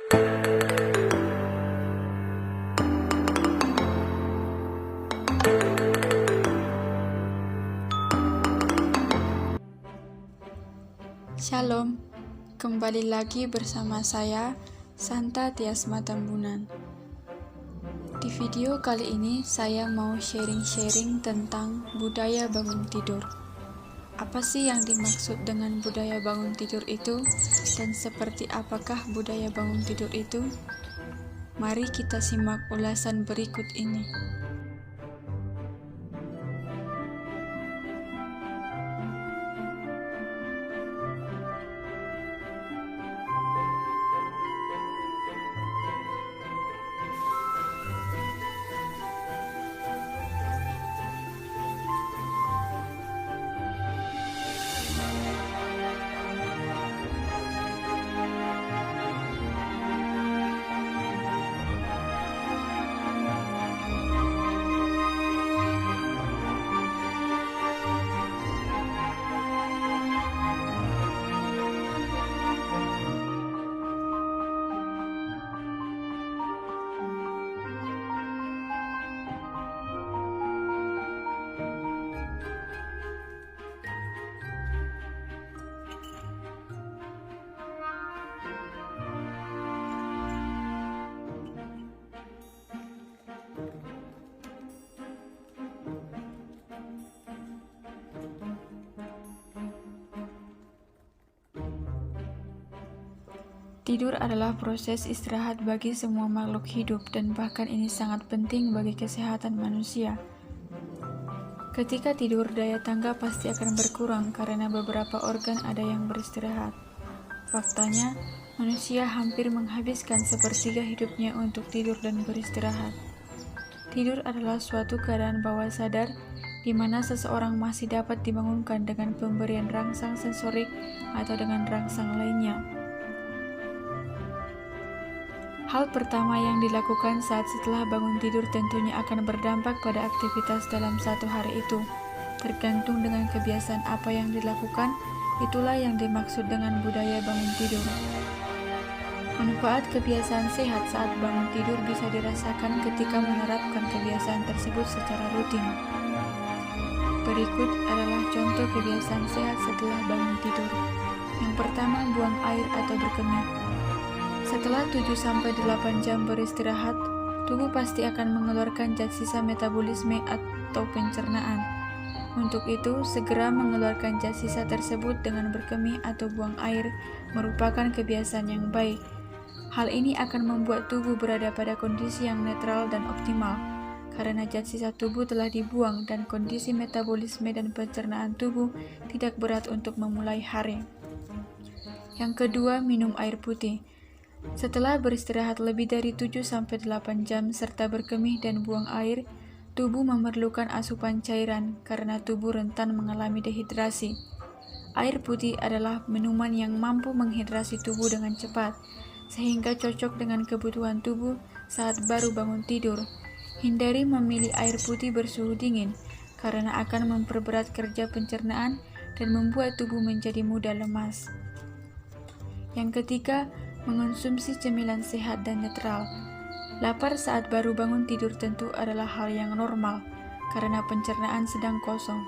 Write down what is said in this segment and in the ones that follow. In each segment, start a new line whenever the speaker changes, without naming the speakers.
Shalom, kembali lagi bersama saya, Santa Tiasma Tambunan. Di video kali ini saya mau sharing-sharing tentang budaya bangun tidur. Apa sih yang dimaksud dengan budaya bangun tidur itu? Dan seperti apakah budaya bangun tidur itu? Mari kita simak ulasan berikut ini. Tidur adalah proses istirahat bagi semua makhluk hidup dan bahkan ini sangat penting bagi kesehatan manusia. Ketika tidur, daya tangkap pasti akan berkurang karena beberapa organ ada yang beristirahat. Faktanya, manusia hampir menghabiskan sepertiga hidupnya untuk tidur dan beristirahat. Tidur adalah suatu keadaan bawah sadar di mana seseorang masih dapat dibangunkan dengan pemberian rangsang sensorik atau dengan rangsang lainnya. Hal pertama yang dilakukan saat setelah bangun tidur tentunya akan berdampak pada aktivitas dalam satu hari itu. Tergantung dengan kebiasaan apa yang dilakukan, itulah yang dimaksud dengan budaya bangun tidur. Manfaat kebiasaan sehat saat bangun tidur bisa dirasakan ketika menerapkan kebiasaan tersebut secara rutin. Berikut adalah contoh kebiasaan sehat setelah bangun tidur. Yang pertama, buang air atau berkemih. Setelah 7-8 jam beristirahat, tubuh pasti akan mengeluarkan zat sisa metabolisme atau pencernaan. Untuk itu, segera mengeluarkan zat sisa tersebut dengan berkemih atau buang air merupakan kebiasaan yang baik. Hal ini akan membuat tubuh berada pada kondisi yang netral dan optimal, karena zat sisa tubuh telah dibuang dan kondisi metabolisme dan pencernaan tubuh tidak berat untuk memulai hari. Yang kedua, minum air putih. Setelah beristirahat lebih dari 7-8 jam serta berkemih dan buang air, tubuh memerlukan asupan cairan karena tubuh rentan mengalami dehidrasi. Air putih adalah minuman yang mampu menghidrasi tubuh dengan cepat, sehingga cocok dengan kebutuhan tubuh saat baru bangun tidur. Hindari memilih air putih bersuhu dingin, karena akan memperberat kerja pencernaan dan membuat tubuh menjadi mudah lemas. Yang ketiga, mengonsumsi cemilan sehat dan netral. Lapar saat baru bangun tidur tentu adalah hal yang normal, karena pencernaan sedang kosong.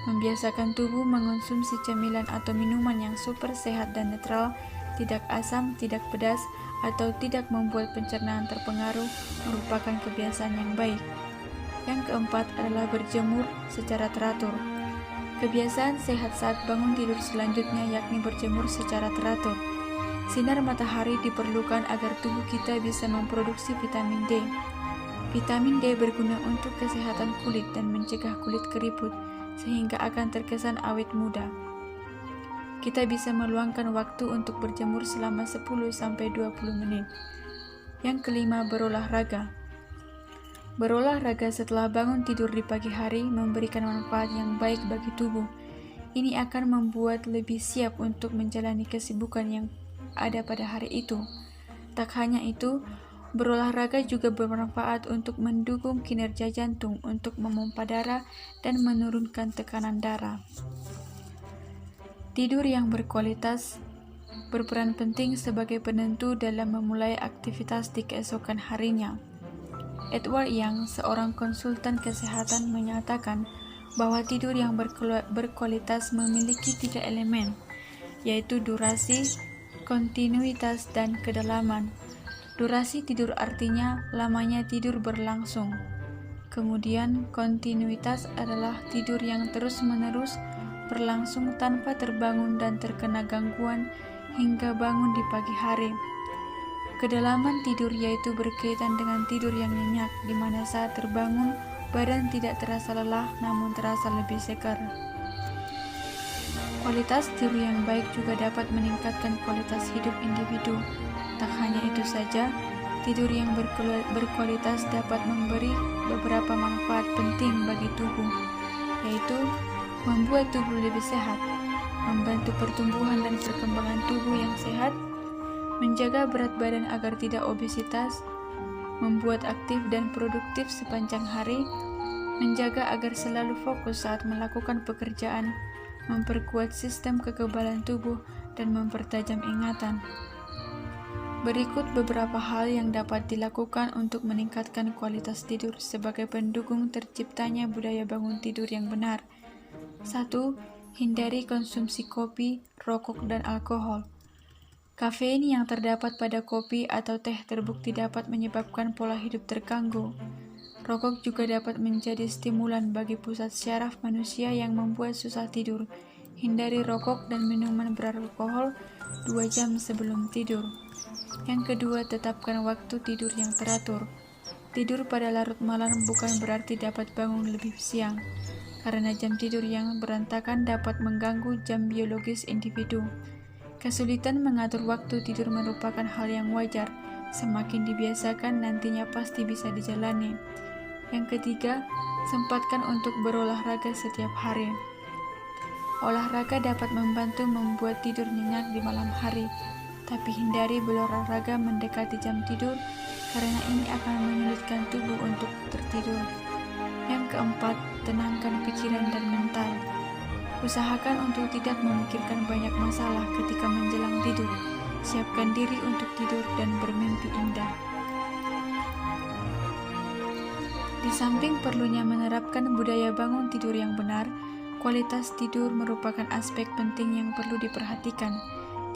Membiasakan tubuh mengonsumsi cemilan atau minuman yang super sehat dan netral, tidak asam, tidak pedas, atau tidak membuat pencernaan terpengaruh merupakan kebiasaan yang baik. Yang keempat adalah berjemur secara teratur. Kebiasaan sehat saat bangun tidur selanjutnya yakni berjemur secara teratur. Sinar matahari diperlukan agar tubuh kita bisa memproduksi vitamin D. Vitamin D berguna untuk kesehatan kulit dan mencegah kulit keriput, sehingga akan terkesan awet muda. Kita bisa meluangkan waktu untuk berjemur selama 10-20 menit. Yang kelima, berolahraga. Berolahraga setelah bangun tidur di pagi hari memberikan manfaat yang baik bagi tubuh. Ini akan membuat lebih siap untuk menjalani kesibukan yang ada pada hari itu. Tak hanya itu, berolahraga juga bermanfaat untuk mendukung kinerja jantung untuk memompa darah dan menurunkan tekanan darah. Tidur yang berkualitas berperan penting sebagai penentu dalam memulai aktivitas di keesokan harinya. Edward Young, seorang konsultan kesehatan, menyatakan bahwa tidur yang berkualitas memiliki 3 elemen, yaitu durasi, kontinuitas, dan kedalaman. Durasi tidur artinya lamanya tidur berlangsung. Kemudian kontinuitas adalah tidur yang terus-menerus berlangsung tanpa terbangun dan terkena gangguan hingga bangun di pagi hari. Kedalaman tidur yaitu berkaitan dengan tidur yang nyenyak, di mana saat terbangun badan tidak terasa lelah namun terasa lebih segar. Kualitas tidur yang baik juga dapat meningkatkan kualitas hidup individu. Tak hanya itu saja, tidur yang berkualitas dapat memberi beberapa manfaat penting bagi tubuh, yaitu membuat tubuh lebih sehat, membantu pertumbuhan dan perkembangan tubuh yang sehat, menjaga berat badan agar tidak obesitas, membuat aktif dan produktif sepanjang hari, menjaga agar selalu fokus saat melakukan pekerjaan, memperkuat sistem kekebalan tubuh, dan mempertajam ingatan. Berikut beberapa hal yang dapat dilakukan untuk meningkatkan kualitas tidur sebagai pendukung terciptanya budaya bangun tidur yang benar. 1. Hindari konsumsi kopi, rokok, dan alkohol. Kafein yang terdapat pada kopi atau teh terbukti dapat menyebabkan pola hidup terganggu. Rokok juga dapat menjadi stimulan bagi pusat syaraf manusia yang membuat susah tidur. Hindari rokok dan minuman beralkohol 2 jam sebelum tidur. Yang kedua, tetapkan waktu tidur yang teratur. Tidur pada larut malam bukan berarti dapat bangun lebih siang, karena jam tidur yang berantakan dapat mengganggu jam biologis individu. Kesulitan mengatur waktu tidur merupakan hal yang wajar. Semakin dibiasakan, nantinya pasti bisa dijalani. Yang ketiga, sempatkan untuk berolahraga setiap hari. Olahraga dapat membantu membuat tidur nyenyak di malam hari, tapi hindari berolahraga mendekati jam tidur karena ini akan menyulitkan tubuh untuk tertidur. Yang keempat, tenangkan pikiran dan mental. Usahakan untuk tidak memikirkan banyak masalah ketika menjelang tidur. Siapkan diri untuk tidur dan bermimpi indah. Di samping perlunya menerapkan budaya bangun tidur yang benar, kualitas tidur merupakan aspek penting yang perlu diperhatikan.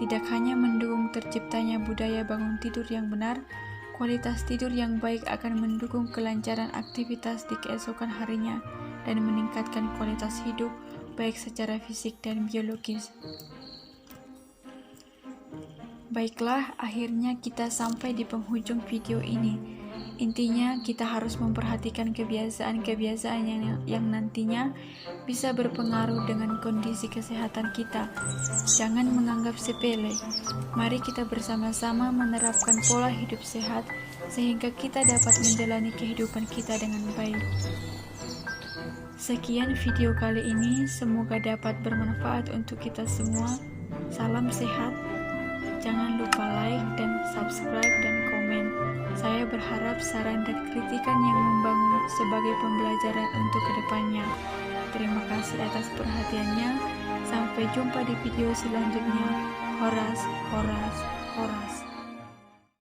Tidak hanya mendukung terciptanya budaya bangun tidur yang benar, kualitas tidur yang baik akan mendukung kelancaran aktivitas di keesokan harinya dan meningkatkan kualitas hidup baik secara fisik dan biologis. Baiklah, akhirnya kita sampai di penghujung video ini. Intinya, kita harus memperhatikan kebiasaan-kebiasaan yang nantinya bisa berpengaruh dengan kondisi kesehatan kita. Jangan menganggap sepele. Mari kita bersama-sama menerapkan pola hidup sehat sehingga kita dapat menjalani kehidupan kita dengan baik. Sekian video kali ini, semoga dapat bermanfaat untuk kita semua. Salam sehat. Jangan lupa like dan subscribe dan komen. Saya berharap saran dan kritikan yang membangun sebagai pembelajaran untuk kedepannya. Terima kasih atas perhatiannya. Sampai jumpa di video selanjutnya. Horas, horas, horas.